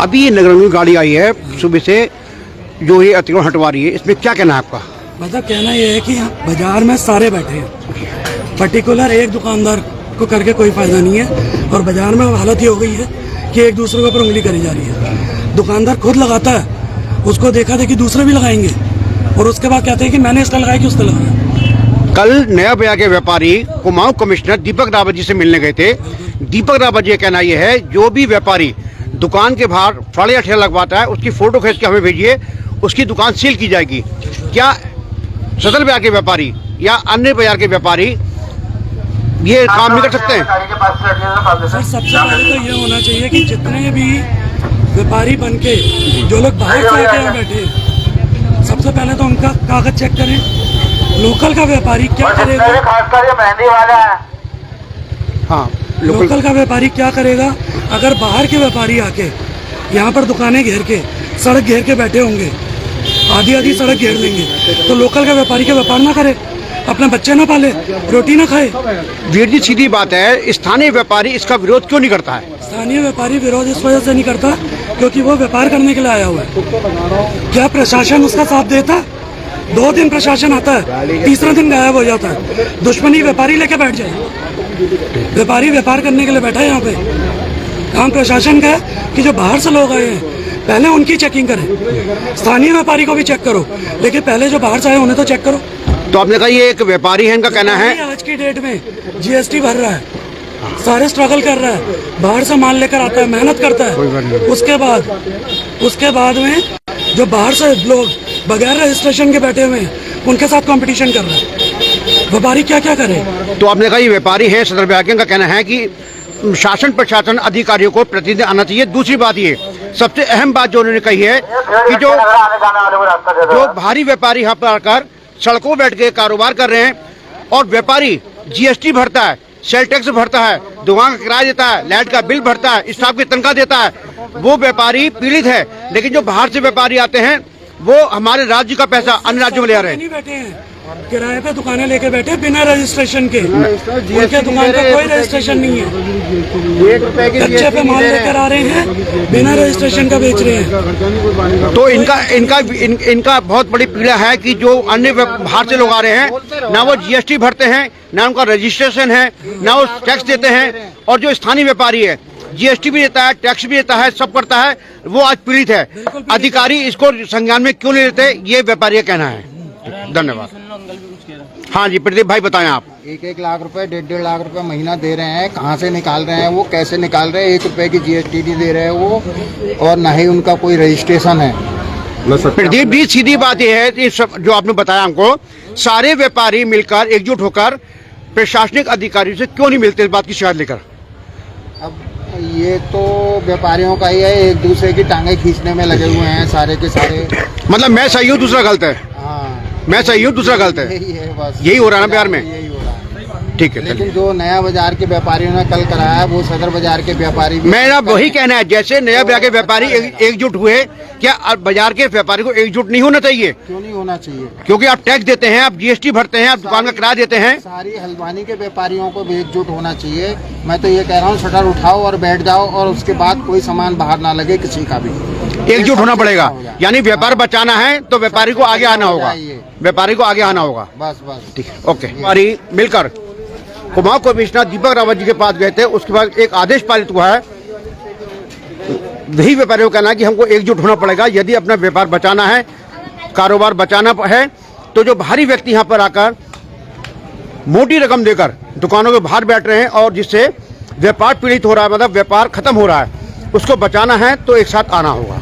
अभी ये नगर निगम गाड़ी आई है सुबह से जो ये अतिक्रमण हटवा रही है, इसमें क्या कहना है आपका? मतलब कहना ये है कि बाजार में सारे बैठे हैं, पर्टिकुलर एक दुकानदार को करके कोई फायदा नहीं है। और बाजार में हालत ये हो गई है कि एक दूसरे के ऊपर उंगली करी जा रही है। दुकानदार खुद लगाता है, उसको देखा देखी दूसरे भी लगाएंगे और उसके बाद कहते हैं कि मैंने इसका लगाया कि उसने लगाया। कल नया बाजार के व्यापारी कुमाऊं कमिश्नर दीपक रावत जी से मिलने गए थे। दीपक रावत जी का कहना यह है, जो भी व्यापारी दुकान के बाहर फाड़े या ठेला लगवाता है उसकी फोटो खींच के हमें भेजिए, उसकी दुकान सील की जाएगी। क्या सदर बाजार के व्यापारी या अन्य बाजार के व्यापारी ये काम नहीं कर सकते हैं? सर सबसे पहले तो ये होना चाहिए कि जितने भी व्यापारी बनके जो लोग बाहर से आके यहाँ बैठे हैं, सबसे पहले तो उनका कागज चेक करें। लोकल का व्यापारी क्या करेगा? हाँ, लोकल का व्यापारी क्या करेगा? अगर बाहर के व्यापारी आके यहाँ पर दुकानें घेर के सड़क घेर के बैठे होंगे, आधी आधी सड़क घेर लेंगे, तो लोकल का व्यापारी का व्यापार ना करे, अपने बच्चे ना पाले, रोटी ना खाए। वीर जी सीधी बात है, स्थानीय व्यापारी इसका विरोध क्यों नहीं करता है? स्थानीय व्यापारी विरोध इस वजह से नहीं करता क्योंकि वो व्यापार करने के लिए आया हुआ है। क्या प्रशासन उसका साथ देता? 2 दिन प्रशासन आता है, तीसरा दिन गायब हो जाता है। दुश्मनी व्यापारी लेके बैठ जाए। व्यापारी व्यापार करने के लिए बैठा है यहाँ पे। काम प्रशासन का है कि जो बाहर से लोग आए हैं पहले उनकी चेकिंग करें। स्थानीय व्यापारी को भी चेक करो, लेकिन पहले जो बाहर से आए उन्हें तो चेक करो। तो आपने कहा ये एक व्यापारी है, इनका कहना है आज की डेट में जीएसटी भर रहा है, सारे स्ट्रगल कर रहा है, बाहर से माल लेकर आता है, मेहनत करता है। उसके बाद में जो बाहर से लोग बगैर रजिस्ट्रेशन के बैठे हुए हैं उनके साथ कंपटीशन कर रहा है। व्यापारी क्या क्या करे? तो आपने कहा ये व्यापारी है सदर बाजार के, इनका कहना है कि शासन प्रशासन अधिकारियों को प्रतिदिन आना चाहिए। दूसरी बात ये सबसे अहम बात जो उन्होंने कही है कि जो भारी व्यापारी यहाँ पर आकर सड़कों बैठ के कारोबार कर रहे हैं और व्यापारी जीएसटी भरता है, सेल टैक्स भरता है, दुकान का किराया देता है, लाइट का बिल भरता है, स्टाफ की तनख्वाह देता है, वो व्यापारी पीड़ित है। लेकिन जो बाहर से व्यापारी आते हैं वो हमारे राज्य का पैसा अन्य राज्यों में ले आ रहे हैं। बैठे हैं किराए पे दुकानें लेके बैठे बिना रजिस्ट्रेशन के, उनके दुकान का कोई रजिस्ट्रेशन नहीं है। कच्चे पे माल लेकर आ रहे हैं, बिना रजिस्ट्रेशन का बेच रहे हैं। तो इनका बहुत बड़ी पीड़ा है कि जो अन्य बाहर से लोग आ रहे हैं ना वो जीएसटी भरते हैं, ना उनका रजिस्ट्रेशन है, ना वो टैक्स देते हैं। और जो स्थानीय व्यापारी है जीएसटी भी देता है, टैक्स भी देता है, सब करता है, वो आज पीड़ित है। अधिकारी इसको संज्ञान में क्यों नहीं लेते, ये व्यापारी का कहना है। धन्यवाद। हाँ जी प्रदीप भाई बताएं आप। 1-1 लाख रुपए 1.5 लाख रुपए महीना दे रहे हैं, कहाँ से निकाल रहे हैं वो, कैसे निकाल रहे हैं? 1 रुपए की जीएसटी नहीं दे रहे हैं वो, और न ही उनका कोई रजिस्ट्रेशन है। प्रदीप जी सीधी बात यह है कि जो आपने बताया हमको, सारे व्यापारी मिलकर एकजुट होकर प्रशासनिक अधिकारियों से क्यों नहीं मिलते इस बात की शिकायत लेकर? अब ये तो व्यापारियों का ही है, एक दूसरे की टांगे खींचने में लगे हुए हैं सारे के सारे। मतलब मैं सही हूँ दूसरा गलत है? हाँ, मैं सही हूँ दूसरा गलत है, यही है बस। यही हो रहा है ना बिहार में? यही हो रहा है। ठीक है। लेकिन जो नया बाजार के व्यापारियों ने कल कराया वो सदर बाजार के व्यापारी भी, मेरा वही कहना है, जैसे नया बाजार के व्यापारी एकजुट हुए, क्या बाजार के व्यापारी को एकजुट नहीं होना चाहिए? क्यों नहीं होना चाहिए? क्योंकि आप टैक्स देते हैं, आप जीएसटी भरते हैं, आप दुकान का किराया देते हैं। सारी हल्द्वानी के व्यापारियों को भी एकजुट होना चाहिए। मैं तो ये कह रहा हूँ शटर उठाओ और बैठ जाओ, और उसके बाद कोई सामान बाहर ना लगे किसी का भी। एकजुट होना पड़ेगा, यानी व्यापार बचाना है तो व्यापारी को आगे आना होगा, व्यापारी को आगे आना होगा। बस बस ठीक है, ओके। व्यापारी मिलकर कुमाऊं कमिश्नर दीपक रावत जी के पास गए थे, उसके बाद एक आदेश पारित हुआ है। वही व्यापारियों का कहना है कि हमको एकजुट होना पड़ेगा, यदि अपना व्यापार बचाना है, कारोबार बचाना है, तो जो बाहरी व्यक्ति यहाँ पर आकर मोटी रकम देकर दुकानों के बाहर बैठ रहे हैं और जिससे व्यापार पीड़ित हो रहा है, मतलब व्यापार खत्म हो रहा है, उसको बचाना है तो एक साथ आना होगा।